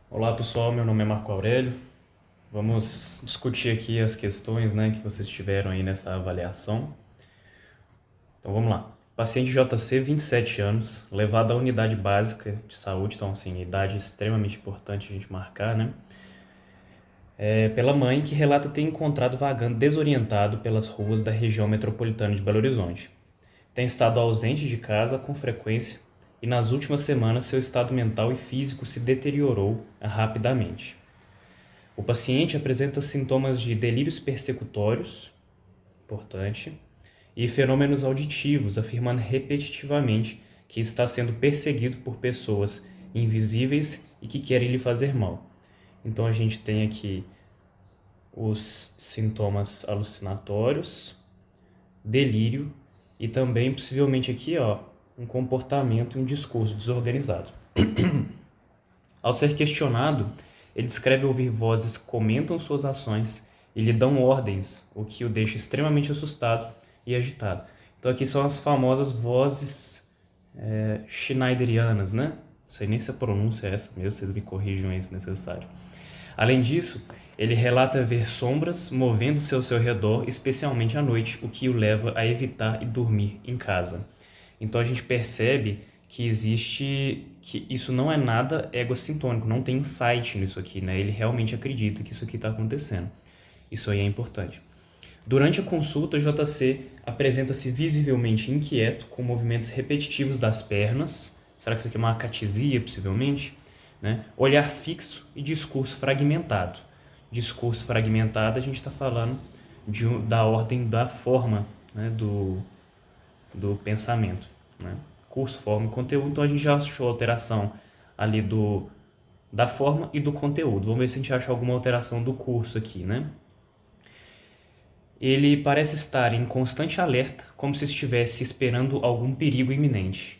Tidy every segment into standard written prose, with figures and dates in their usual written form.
Olá pessoal, meu nome é Marco Aurélio. Vamos discutir aqui as questões, que vocês tiveram aí nessa avaliação. Então vamos lá. Paciente JC, 27 anos, levado à unidade básica de saúde, então assim, idade extremamente importante a gente marcar, né? Pela mãe que relata ter encontrado vagando desorientado pelas ruas da região metropolitana de Belo Horizonte. Tem estado ausente de casa com frequência e nas últimas semanas seu estado mental e físico se deteriorou rapidamente. O paciente apresenta sintomas de delírios persecutórios, importante, e fenômenos auditivos, afirmando repetitivamente que está sendo perseguido por pessoas invisíveis e que querem lhe fazer mal. Então a gente tem aqui os sintomas alucinatórios, delírio e também possivelmente aqui, um comportamento e um discurso desorganizado. Ao ser questionado, ele descreve ouvir vozes que comentam suas ações e lhe dão ordens, o que o deixa extremamente assustado e agitado. Então aqui são as famosas vozes schneiderianas, né? Não sei nem se a pronúncia é essa mesmo, vocês me corrijam aí se necessário. Além disso, ele relata ver sombras movendo-se ao seu redor, especialmente à noite, o que o leva a evitar e dormir em casa. Então a gente percebe que isso não é nada egossintônico, não tem insight nisso aqui, né? Ele realmente acredita que isso aqui está acontecendo. Isso aí é importante. Durante a consulta, JC apresenta-se visivelmente inquieto, com movimentos repetitivos das pernas. Será que isso aqui é uma acatisia, possivelmente? Né? Olhar fixo e discurso fragmentado. Discurso fragmentado, a gente está falando da ordem da forma, né, do pensamento. Né? Curso, forma e conteúdo. Então a gente já achou alteração ali da forma e do conteúdo. Vamos ver se a gente acha alguma alteração do curso aqui, né? Ele parece estar em constante alerta, como se estivesse esperando algum perigo iminente.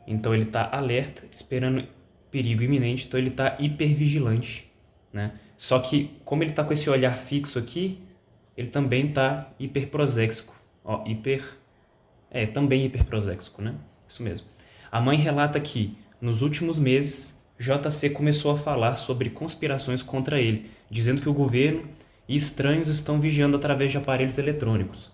Então ele está alerta, esperando perigo iminente, então ele está hipervigilante, né? Só que, como ele está com esse olhar fixo aqui, ele também está hiperproséxico. Também hiperproséxico, né? Isso mesmo. A mãe relata que, nos últimos meses, JC começou a falar sobre conspirações contra ele, dizendo que o governo e estranhos estão vigiando através de aparelhos eletrônicos.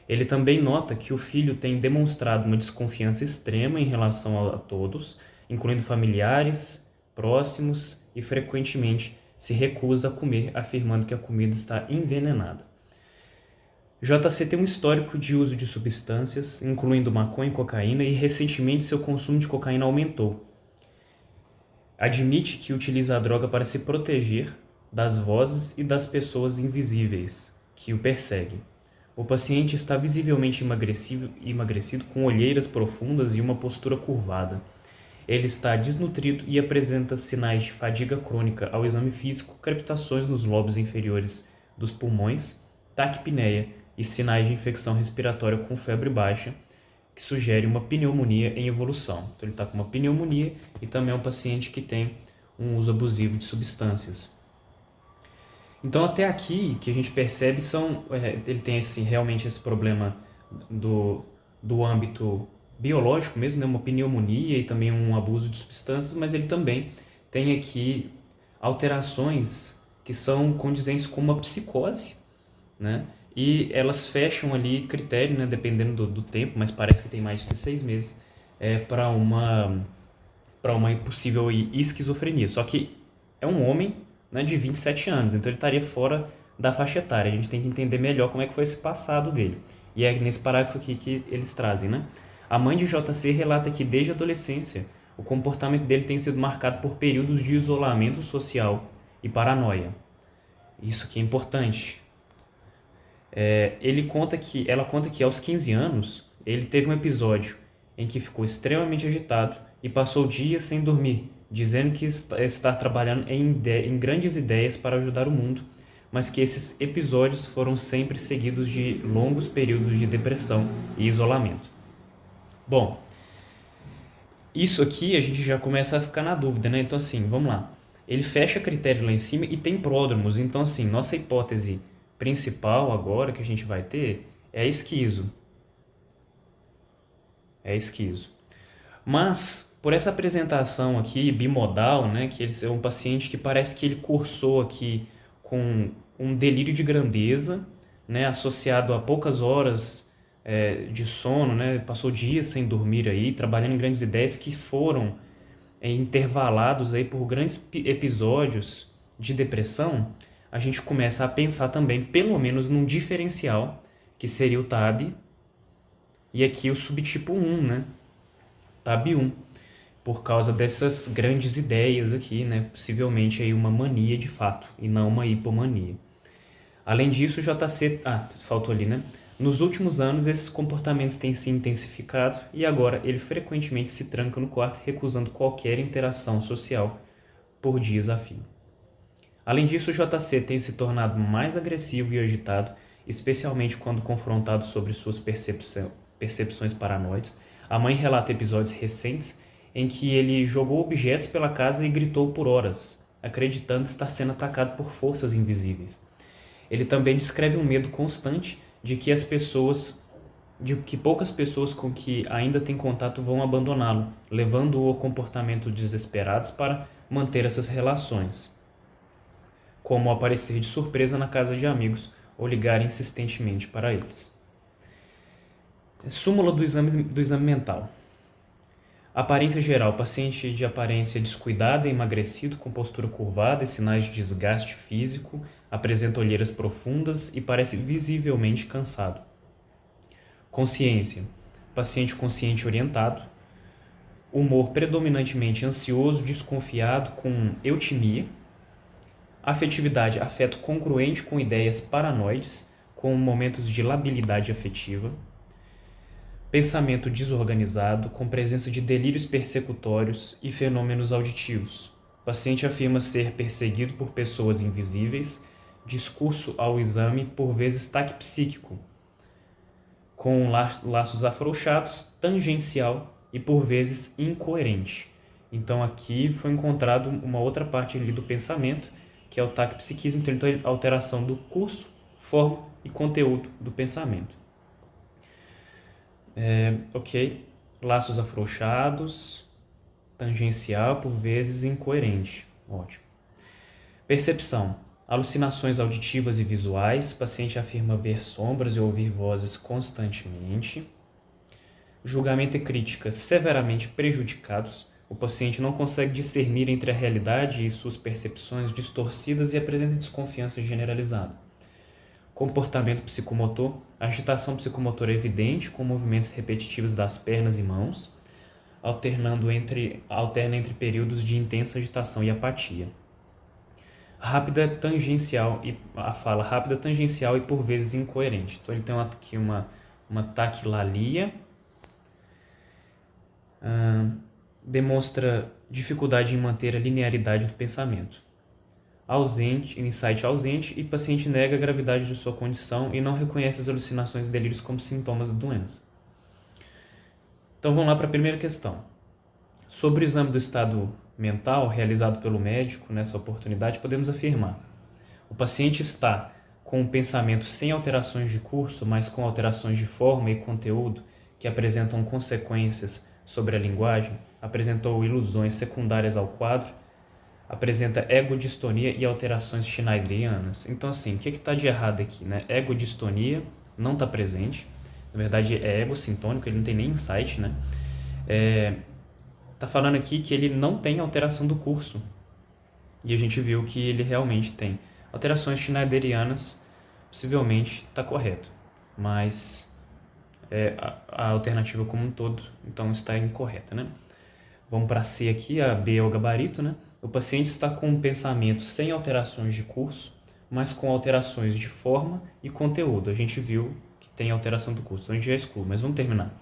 Ele também nota que o filho tem demonstrado uma desconfiança extrema em relação a todos, incluindo familiares, próximos, e frequentemente se recusa a comer, afirmando que a comida está envenenada. JC tem um histórico de uso de substâncias, incluindo maconha e cocaína, e recentemente seu consumo de cocaína aumentou. Admite que utiliza a droga para se proteger das vozes e das pessoas invisíveis que o perseguem. O paciente está visivelmente emagrecido, com olheiras profundas e uma postura curvada. Ele está desnutrido e apresenta sinais de fadiga crônica ao exame físico, crepitações nos lobos inferiores dos pulmões, taquipneia e sinais de infecção respiratória com febre baixa, que sugere uma pneumonia em evolução. Então ele está com uma pneumonia e também é um paciente que tem um uso abusivo de substâncias. Então até aqui que a gente percebe ele tem realmente esse problema do âmbito biológico mesmo, né? Uma pneumonia e também um abuso de substâncias, mas ele também tem aqui alterações que são condizentes com uma psicose, né? E elas fecham ali critério, né? Dependendo do tempo, mas parece que tem mais de 6 meses para uma possível esquizofrenia. Só que é um homem, né, de 27 anos, então ele estaria fora da faixa etária. A gente tem que entender melhor como é que foi esse passado dele. E é nesse parágrafo aqui que eles trazem, né? A mãe de JC relata que desde a adolescência o comportamento dele tem sido marcado por períodos de isolamento social e paranoia. Isso aqui é importante. Ela conta que aos 15 anos ele teve um episódio em que ficou extremamente agitado e passou dias sem dormir, dizendo que estar trabalhando em grandes ideias para ajudar o mundo, mas que esses episódios foram sempre seguidos de longos períodos de depressão e isolamento. Bom, isso aqui a gente já começa a ficar na dúvida, né? Então assim, vamos lá. Ele fecha critério lá em cima e tem pródromos. Então assim, nossa hipótese principal agora que a gente vai ter é esquizo. Mas Por essa apresentação aqui, bimodal, né, que ele é um paciente que parece que ele cursou aqui com um delírio de grandeza, né, associado a poucas horas de sono, né, passou dias sem dormir aí, trabalhando em grandes ideias que foram intervalados aí por grandes episódios de depressão, a gente começa a pensar também, pelo menos, num diferencial, que seria o TAB, e aqui o subtipo 1, né, TAB 1, por causa dessas grandes ideias aqui, né, possivelmente aí uma mania de fato, e não uma hipomania. Além disso, o JC... faltou ali, né? Nos últimos anos, esses comportamentos têm se intensificado e agora ele frequentemente se tranca no quarto, recusando qualquer interação social por dias a fio. Além disso, o JC tem se tornado mais agressivo e agitado, especialmente quando confrontado sobre suas percepções paranoides. A mãe relata episódios recentes em que ele jogou objetos pela casa e gritou por horas, acreditando estar sendo atacado por forças invisíveis. Ele também descreve um medo constante de que poucas pessoas com que ainda tem contato vão abandoná-lo, levando-o a comportamentos desesperados para manter essas relações, como aparecer de surpresa na casa de amigos ou ligar insistentemente para eles. Súmula do exame mental. Aparência geral. Paciente de aparência descuidada, emagrecido, com postura curvada e sinais de desgaste físico, apresenta olheiras profundas e parece visivelmente cansado. Consciência. Paciente consciente orientado. Humor predominantemente ansioso, desconfiado, com eutimia. Afetividade. Afeto congruente com ideias paranoides, com momentos de labilidade afetiva. Pensamento desorganizado, com presença de delírios persecutórios e fenômenos auditivos. O paciente afirma ser perseguido por pessoas invisíveis. Discurso ao exame, por vezes taquipsíquico, com laços afrouxados, tangencial e por vezes incoerente. Então aqui foi encontrado uma outra parte ali do pensamento, que é o taquipsiquismo, então a alteração do curso, forma e conteúdo do pensamento. Ok. Laços afrouxados, tangencial, por vezes incoerente. Ótimo. Percepção. Alucinações auditivas e visuais. O paciente afirma ver sombras e ouvir vozes constantemente. Julgamento e crítica severamente prejudicados. O paciente não consegue discernir entre a realidade e suas percepções distorcidas e apresenta desconfiança generalizada. Comportamento psicomotor. Agitação psicomotora evidente, com movimentos repetitivos das pernas e mãos, alterna entre períodos de intensa agitação e apatia. Rápida, tangencial e por vezes incoerente. Então ele tem aqui uma taquilalia, demonstra dificuldade em manter a linearidade do pensamento. Insight ausente, e paciente nega a gravidade de sua condição e não reconhece as alucinações e delírios como sintomas da doença. Então vamos lá para a primeira questão. Sobre o exame do estado mental realizado pelo médico nessa oportunidade, podemos afirmar: o paciente está com um pensamento sem alterações de curso, mas com alterações de forma e conteúdo que apresentam consequências sobre a linguagem, apresentou ilusões secundárias ao quadro, apresenta egodistonia e alterações schneiderianas. Então, assim, o que está de errado aqui, né? Egodistonia não está presente, na verdade é egocintônico, ele não tem nem insight, né? Está falando aqui que ele não tem alteração do curso, e a gente viu que ele realmente tem. Alterações schneiderianas, possivelmente está correto, mas a alternativa como um todo, então, está incorreta, né? Vamos para C aqui, a B é o gabarito, né? O paciente está com um pensamento sem alterações de curso, mas com alterações de forma e conteúdo. A gente viu que tem alteração do curso, então a gente já exclui, mas vamos terminar.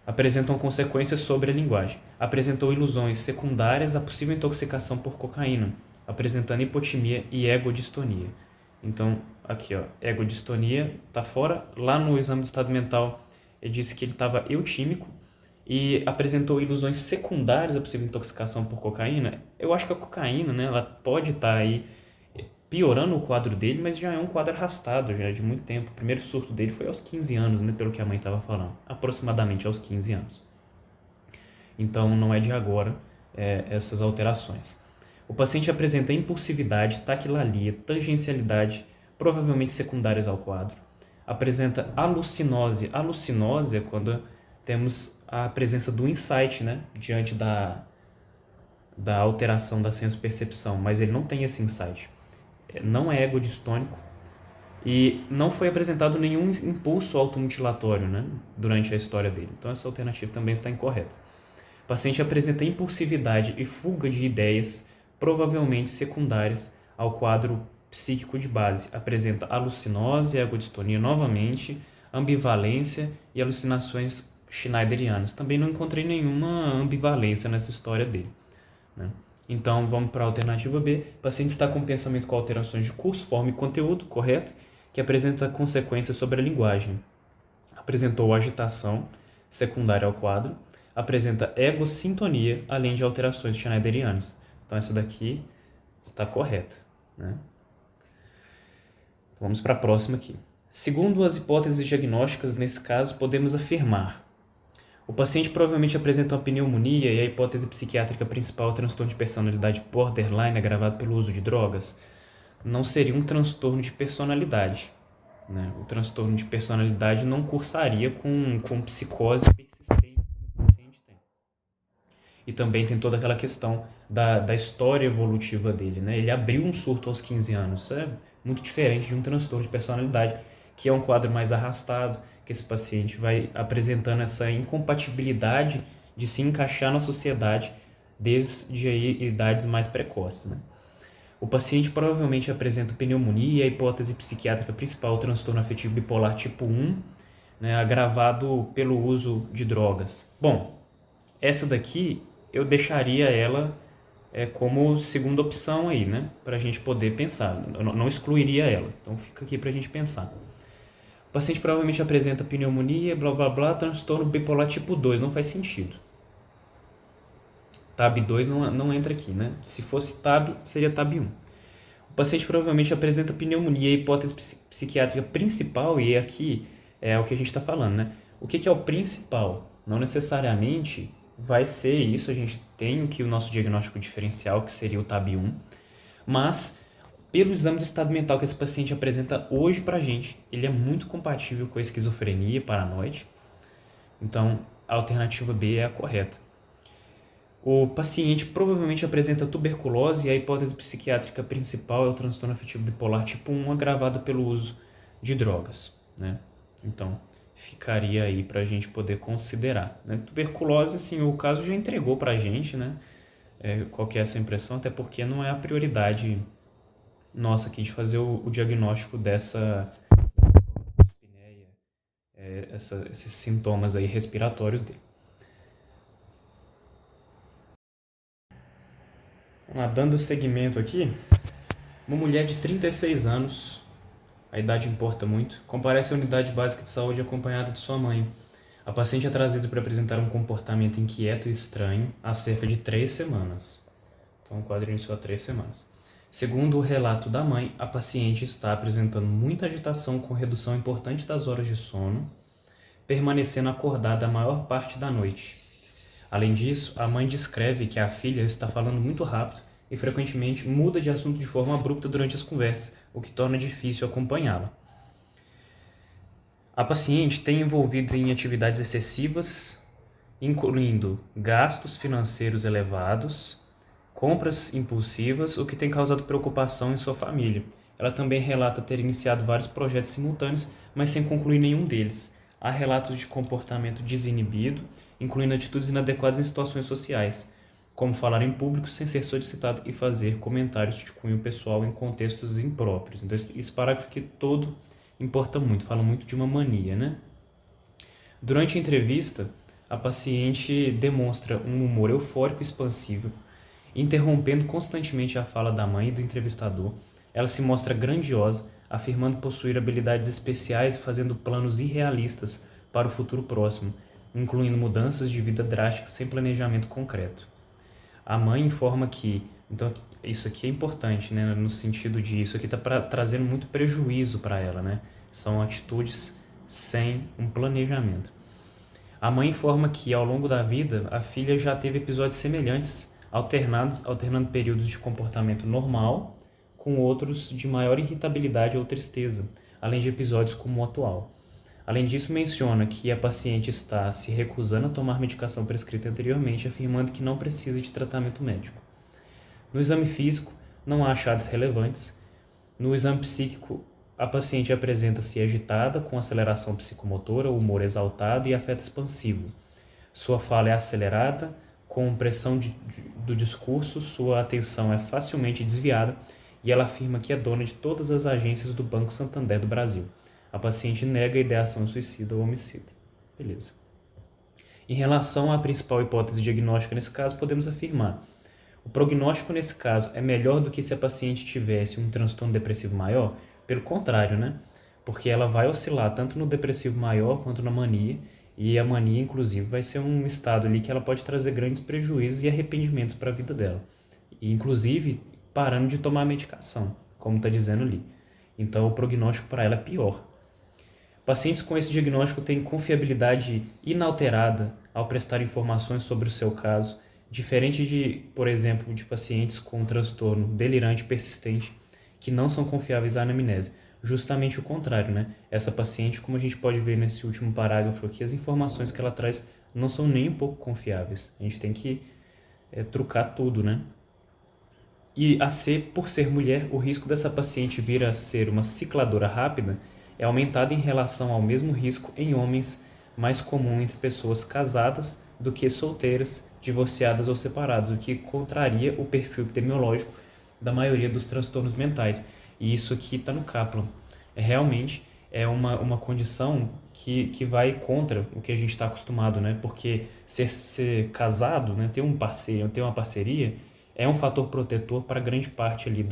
Apresentam consequências sobre a linguagem. Apresentou ilusões secundárias à possível intoxicação por cocaína, apresentando hipotimia e egodistonia. Então, aqui, ó, egodistonia está fora. Lá no exame do estado mental, ele disse que ele estava eutímico e apresentou ilusões secundárias à possível intoxicação por cocaína. Eu acho que a cocaína, né, ela pode estar aí piorando o quadro dele, mas já é um quadro arrastado, já de muito tempo. O primeiro surto dele foi aos 15 anos, né, pelo que a mãe estava falando, aproximadamente aos 15 anos. então não é de agora essas alterações. O paciente apresenta impulsividade, taquilalia, tangencialidade, provavelmente secundárias ao quadro. Apresenta alucinose. Alucinose é quando temos a presença do insight, né, diante da alteração da senso-percepção, mas ele não tem esse insight. Não é egodistônico e não foi apresentado nenhum impulso automutilatório, né, durante a história dele. Então essa alternativa também está incorreta. O paciente apresenta impulsividade e fuga de ideias, provavelmente secundárias ao quadro psíquico de base. Apresenta alucinose, ergodistonia novamente, ambivalência e alucinações schneiderianas. Também não encontrei nenhuma ambivalência nessa história dele, né? Então vamos para a alternativa B. O paciente está com pensamento com alterações de curso, forma e conteúdo, correto, que apresenta consequências sobre a linguagem. Apresentou agitação secundária ao quadro, apresenta egossintonia, além de alterações schneiderianas. Então essa daqui está correta, né? Então, vamos para a próxima aqui. Segundo as hipóteses diagnósticas, nesse caso, podemos afirmar: o paciente provavelmente apresenta uma pneumonia e a hipótese psiquiátrica principal é o transtorno de personalidade borderline agravado pelo uso de drogas. Não seria um transtorno de personalidade, né? O transtorno de personalidade não cursaria com psicose persistente como o paciente tem. E também tem toda aquela questão da história evolutiva dele, né? Ele abriu um surto aos 15 anos, isso é muito diferente de um transtorno de personalidade, que é um quadro mais arrastado, que esse paciente vai apresentando essa incompatibilidade de se encaixar na sociedade desde aí, idades mais precoces, né? O paciente provavelmente apresenta pneumonia e a hipótese psiquiátrica principal, o transtorno afetivo bipolar tipo 1, né, agravado pelo uso de drogas. Bom, essa daqui eu deixaria ela como segunda opção aí, né, para a gente poder pensar. Eu não excluiria ela, então fica aqui para a gente pensar. O paciente provavelmente apresenta pneumonia, blá blá blá, transtorno bipolar tipo 2, não faz sentido. TAB 2 não entra aqui, né? Se fosse TAB, seria TAB 1. O paciente provavelmente apresenta pneumonia, a hipótese psiquiátrica principal, e aqui é o que a gente está falando, né? O que é o principal? Não necessariamente vai ser isso, a gente tem aqui o nosso diagnóstico diferencial, que seria o TAB 1, mas pelo exame do estado mental que esse paciente apresenta hoje pra gente, ele é muito compatível com a esquizofrenia paranoide. Então, a alternativa B é a correta. O paciente provavelmente apresenta tuberculose e a hipótese psiquiátrica principal é o transtorno afetivo bipolar tipo 1 agravado pelo uso de drogas, né? Então, ficaria aí para a gente poder considerar, né? Tuberculose, sim, o caso já entregou para a gente, né? Qual que é essa impressão, até porque não é a prioridade nossa aqui de fazer o diagnóstico dessa espinéia, esses sintomas aí respiratórios dele. Vamos lá, dando seguimento aqui, uma mulher de 36 anos, a idade importa muito, comparece à unidade básica de saúde acompanhada de sua mãe. A paciente é trazida para apresentar um comportamento inquieto e estranho há cerca de 3 semanas. Então, o quadro iniciou há 3 semanas. Segundo o relato da mãe, a paciente está apresentando muita agitação com redução importante das horas de sono, permanecendo acordada a maior parte da noite. Além disso, a mãe descreve que a filha está falando muito rápido e frequentemente muda de assunto de forma abrupta durante as conversas, o que torna difícil acompanhá-la. A paciente tem envolvido em atividades excessivas, incluindo gastos financeiros elevados, compras impulsivas, o que tem causado preocupação em sua família. Ela também relata ter iniciado vários projetos simultâneos, mas sem concluir nenhum deles. Há relatos de comportamento desinibido, incluindo atitudes inadequadas em situações sociais, como falar em público sem ser solicitado e fazer comentários de cunho pessoal em contextos impróprios. Então, esse parágrafo aqui todo importa muito, fala muito de uma mania, né? Durante a entrevista, a paciente demonstra um humor eufórico e expansivo, interrompendo constantemente a fala da mãe e do entrevistador. Ela se mostra grandiosa, afirmando possuir habilidades especiais e fazendo planos irrealistas para o futuro próximo, incluindo mudanças de vida drásticas sem planejamento concreto. A mãe informa que, então isso aqui é importante, né, no sentido de isso aqui está trazendo muito prejuízo para ela, né? São atitudes sem um planejamento. A mãe informa que, ao longo da vida, a filha já teve episódios semelhantes, alternando períodos de comportamento normal com outros de maior irritabilidade ou tristeza, além de episódios como o atual. Além disso, menciona que a paciente está se recusando a tomar medicação prescrita anteriormente, afirmando que não precisa de tratamento médico. No exame físico, não há achados relevantes. No exame psíquico, a paciente apresenta-se agitada, com aceleração psicomotora, humor exaltado e afeto expansivo. Sua fala é acelerada, com pressão do discurso, sua atenção é facilmente desviada e ela afirma que é dona de todas as agências do Banco Santander do Brasil. A paciente nega a ideação suicida ou homicida. Beleza. Em relação à principal hipótese diagnóstica nesse caso, podemos afirmar: o prognóstico nesse caso é melhor do que se a paciente tivesse um transtorno depressivo maior? Pelo contrário, né? Porque ela vai oscilar tanto no depressivo maior quanto na mania, e a mania, inclusive, vai ser um estado ali que ela pode trazer grandes prejuízos e arrependimentos para a vida dela. E, inclusive, parando de tomar a medicação, como está dizendo ali. Então, o prognóstico para ela é pior. Pacientes com esse diagnóstico têm confiabilidade inalterada ao prestar informações sobre o seu caso, diferente de, por exemplo, de pacientes com transtorno delirante persistente, que não são confiáveis à anamnese. Justamente o contrário, né? Essa paciente, como a gente pode ver nesse último parágrafo aqui, as informações que ela traz não são nem um pouco confiáveis. A gente tem que trucar tudo, né? E a C, por ser mulher, o risco dessa paciente vir a ser uma cicladora rápida é aumentado em relação ao mesmo risco em homens, mais comum entre pessoas casadas do que solteiras, divorciadas ou separadas, o que contraria o perfil epidemiológico da maioria dos transtornos mentais. E isso aqui está no Kaplan. Realmente é uma condição que vai contra o que a gente está acostumado, né? Porque ser casado, né? Ter um parceiro, ter uma parceria, é um fator protetor para grande parte ali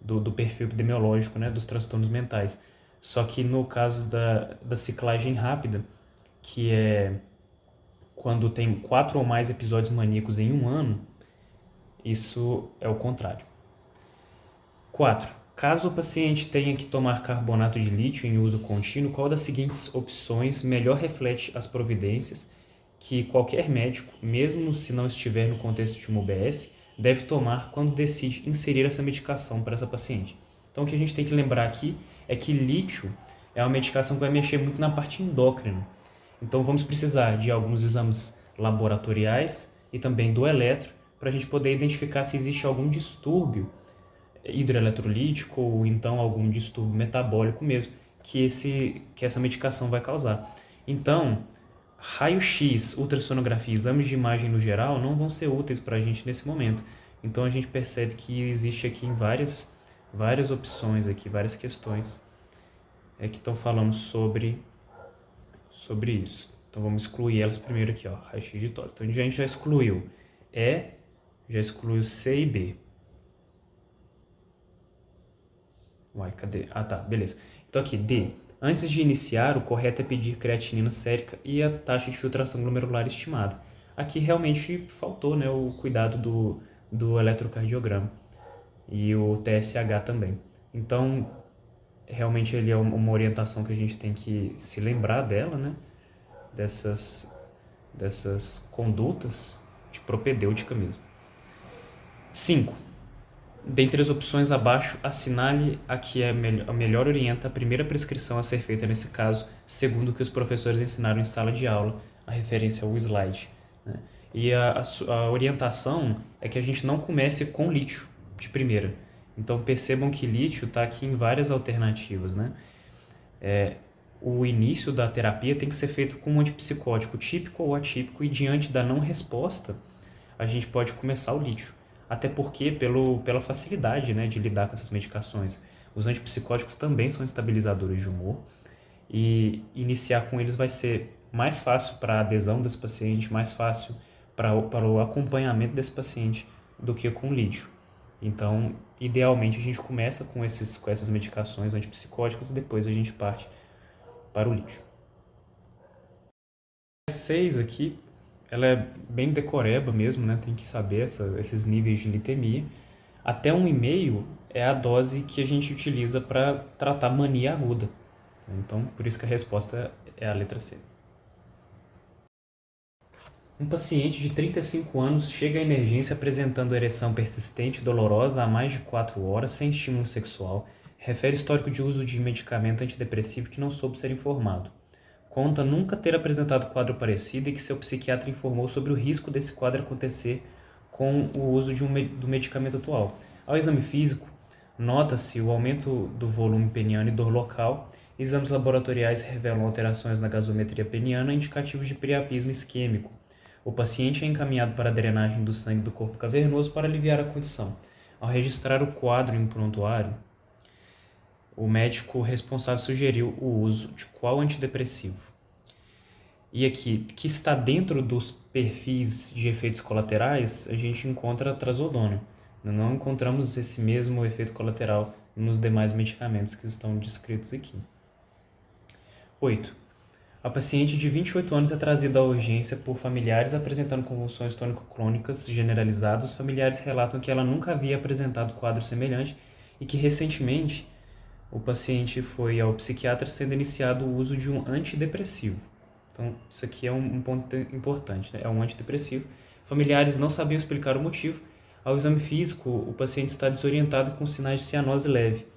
do perfil epidemiológico, né? Dos transtornos mentais. Só que no caso da ciclagem rápida, que é quando tem 4 ou mais episódios maníacos em um ano, isso é o contrário. 4. Caso o paciente tenha que tomar carbonato de lítio em uso contínuo, qual das seguintes opções melhor reflete as providências que qualquer médico, mesmo se não estiver no contexto de uma UBS, deve tomar quando decide inserir essa medicação para essa paciente? Então, o que a gente tem que lembrar aqui é que lítio é uma medicação que vai mexer muito na parte endócrina. Então, vamos precisar de alguns exames laboratoriais e também do eletro para a gente poder identificar se existe algum distúrbio hidroeletrolítico ou então algum distúrbio metabólico mesmo que essa medicação vai causar. Então, raio-x, ultrassonografia, exames de imagem no geral não vão ser úteis para a gente nesse momento. Então, a gente percebe que existe aqui várias opções aqui, várias questões que estão falando sobre isso. Então vamos excluir elas primeiro aqui, ó, raio-x de tórax. Então a gente já excluiu já excluiu C e B. Uai, cadê? Ah, tá, beleza. Então aqui, D. Antes de iniciar, o correto é pedir creatinina sérica e a taxa de filtração glomerular estimada. Aqui realmente faltou, né, o cuidado do eletrocardiograma e o TSH também. Então, realmente ele é uma orientação que a gente tem que se lembrar dela, né? Dessas condutas de propedêutica mesmo. 5. Dentre as opções abaixo, assinale a que a melhor orienta a primeira prescrição a ser feita nesse caso, segundo o que os professores ensinaram em sala de aula, a referência ao slide, né? E a orientação é que a gente não comece com lítio de primeira. Então percebam que lítio está aqui em várias alternativas, né? O início da terapia tem que ser feito com um antipsicótico típico ou atípico e diante da não resposta, a gente pode começar o lítio. Até porque pela facilidade, né, de lidar com essas medicações. Os antipsicóticos também são estabilizadores de humor e iniciar com eles vai ser mais fácil para a adesão desse paciente, mais fácil para o acompanhamento desse paciente do que com lítio. Então, idealmente, a gente começa com essas medicações antipsicóticas e depois a gente parte para o lítio. A 6 aqui, ela é bem decoreba mesmo, né? Tem que saber esses níveis de litemia. Até 1,5 é a dose que a gente utiliza para tratar mania aguda. Então, por isso que a resposta é a letra C. Um paciente de 35 anos chega à emergência apresentando ereção persistente e dolorosa há mais de 4 horas, sem estímulo sexual, refere histórico de uso de medicamento antidepressivo que não soube ser informado. Conta nunca ter apresentado quadro parecido e que seu psiquiatra informou sobre o risco desse quadro acontecer com o uso do medicamento atual. Ao exame físico, nota-se o aumento do volume peniano e dor local. Exames laboratoriais revelam alterações na gasometria peniana indicativos de priapismo isquêmico. O paciente é encaminhado para a drenagem do sangue do corpo cavernoso para aliviar a condição. Ao registrar o quadro em prontuário, o médico responsável sugeriu o uso de qual antidepressivo? E aqui, que está dentro dos perfis de efeitos colaterais, a gente encontra a trazodona. Não encontramos esse mesmo efeito colateral nos demais medicamentos que estão descritos aqui. 8. A paciente de 28 anos é trazida à urgência por familiares apresentando convulsões tônico-clônicas generalizadas. Os familiares relatam que ela nunca havia apresentado quadro semelhante e que recentemente o paciente foi ao psiquiatra sendo iniciado o uso de um antidepressivo. Então, isso aqui é um ponto importante, né? É um antidepressivo. Familiares não sabiam explicar o motivo. Ao exame físico, o paciente está desorientado com sinais de cianose leve.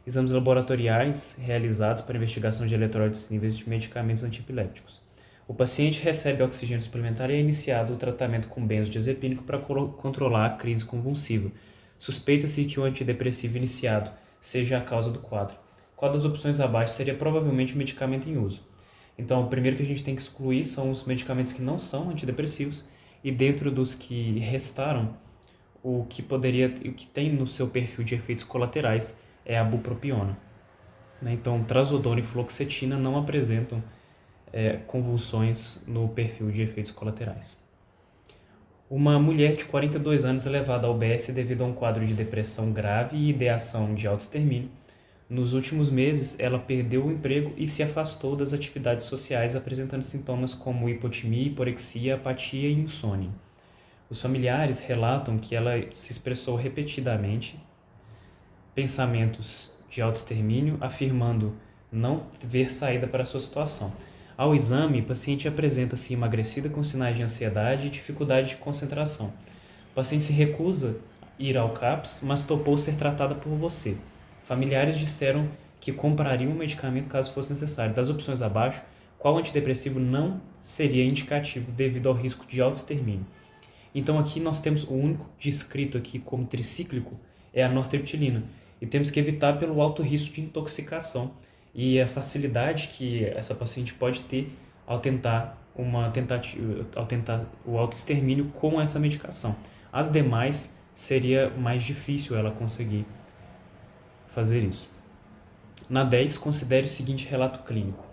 Exames laboratoriais realizados para investigação de eletrólitos e níveis de medicamentos antiepiléticos. O paciente recebe oxigênio suplementar e é iniciado o tratamento com benzodiazepínico para controlar a crise convulsiva. Suspeita-se que o antidepressivo iniciado seja a causa do quadro. Qual das opções abaixo seria provavelmente o medicamento em uso? Então, o primeiro que a gente tem que excluir são os medicamentos que não são antidepressivos, e dentro dos que restaram, o que tem no seu perfil de efeitos colaterais é a bupropiona. Então, trazodona e fluoxetina não apresentam convulsões no perfil de efeitos colaterais. Uma mulher de 42 anos é levada ao UBS devido a um quadro de depressão grave e ideação de autoextermínio. Nos últimos meses, ela perdeu o emprego e se afastou das atividades sociais, apresentando sintomas como hipotimia, hiporexia, apatia e insônia. Os familiares relatam que ela se expressou repetidamente pensamentos de autoextermínio, afirmando não ver saída para a sua situação. Ao exame, o paciente apresenta-se emagrecida com sinais de ansiedade e dificuldade de concentração. O paciente se recusa a ir ao CAPS, mas topou ser tratada por você. Familiares disseram que comprariam o medicamento caso fosse necessário. Das opções abaixo, qual antidepressivo não seria indicativo devido ao risco de autoextermínio? Então aqui nós temos o único descrito aqui como tricíclico é a nortriptilina. E temos que evitar pelo alto risco de intoxicação e a facilidade que essa paciente pode ter ao tentar o autoextermínio com essa medicação. As demais seria mais difícil ela conseguir fazer isso. Na 10, considere o seguinte relato clínico.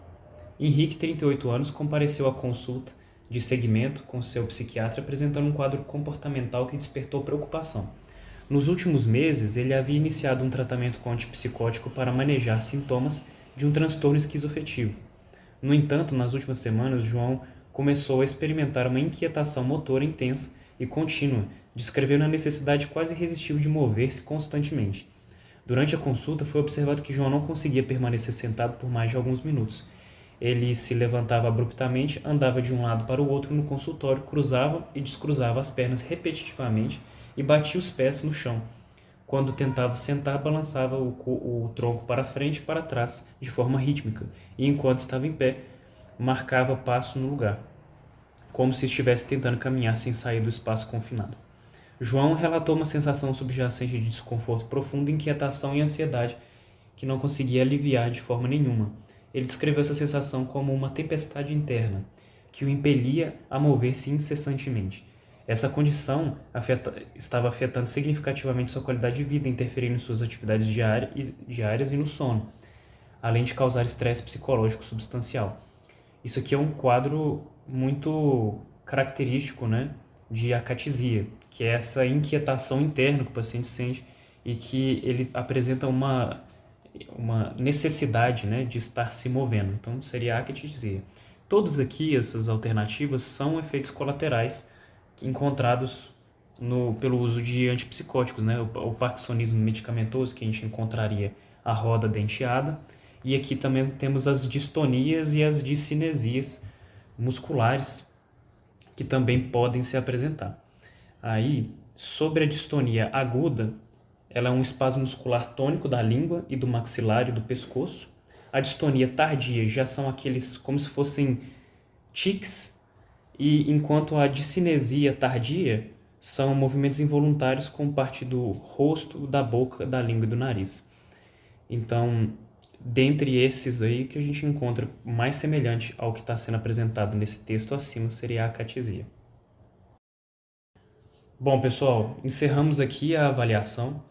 Henrique, 38 anos, compareceu à consulta de segmento com seu psiquiatra apresentando um quadro comportamental que despertou preocupação. Nos últimos meses, ele havia iniciado um tratamento com antipsicótico para manejar sintomas de um transtorno esquizoafetivo. No entanto, nas últimas semanas, João começou a experimentar uma inquietação motora intensa e contínua, descrevendo a necessidade quase irresistível de mover-se constantemente. Durante a consulta, foi observado que João não conseguia permanecer sentado por mais de alguns minutos. Ele se levantava abruptamente, andava de um lado para o outro no consultório, cruzava e descruzava as pernas repetitivamente e batia os pés no chão. Quando tentava sentar, balançava o tronco para frente e para trás, de forma rítmica, e enquanto estava em pé, marcava passo no lugar, como se estivesse tentando caminhar sem sair do espaço confinado. João relatou uma sensação subjacente de desconforto profundo, inquietação e ansiedade que não conseguia aliviar de forma nenhuma. Ele descreveu essa sensação como uma tempestade interna, que o impelia a mover-se incessantemente. Essa condição estava afetando significativamente sua qualidade de vida, interferindo em suas atividades diárias e no sono, além de causar estresse psicológico substancial. Isso aqui é um quadro muito característico, né, de acatesia, que é essa inquietação interna que o paciente sente e que ele apresenta uma necessidade, né, de estar se movendo. Então, seria a acatesia. Todos aqui, essas alternativas, são efeitos colaterais encontrados pelo uso de antipsicóticos, né? O parkinsonismo medicamentoso, que a gente encontraria a roda denteada, e aqui também temos as distonias e as discinesias musculares, que também podem se apresentar. Aí, sobre a distonia aguda, ela é um espasmo muscular tônico da língua e do maxilar e do pescoço. A distonia tardia já são aqueles como se fossem tics, e enquanto a discinesia tardia são movimentos involuntários com parte do rosto, da boca, da língua e do nariz. Então, dentre esses aí que a gente encontra mais semelhante ao que está sendo apresentado nesse texto acima seria a acatesia. Bom, pessoal, encerramos aqui a avaliação.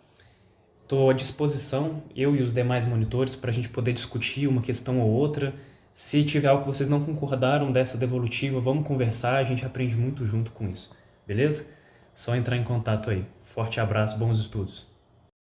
Estou à disposição, eu e os demais monitores, para a gente poder discutir uma questão ou outra. Se tiver algo que vocês não concordaram dessa devolutiva, vamos conversar, a gente aprende muito junto com isso, beleza? Só entrar em contato aí. Forte abraço, bons estudos!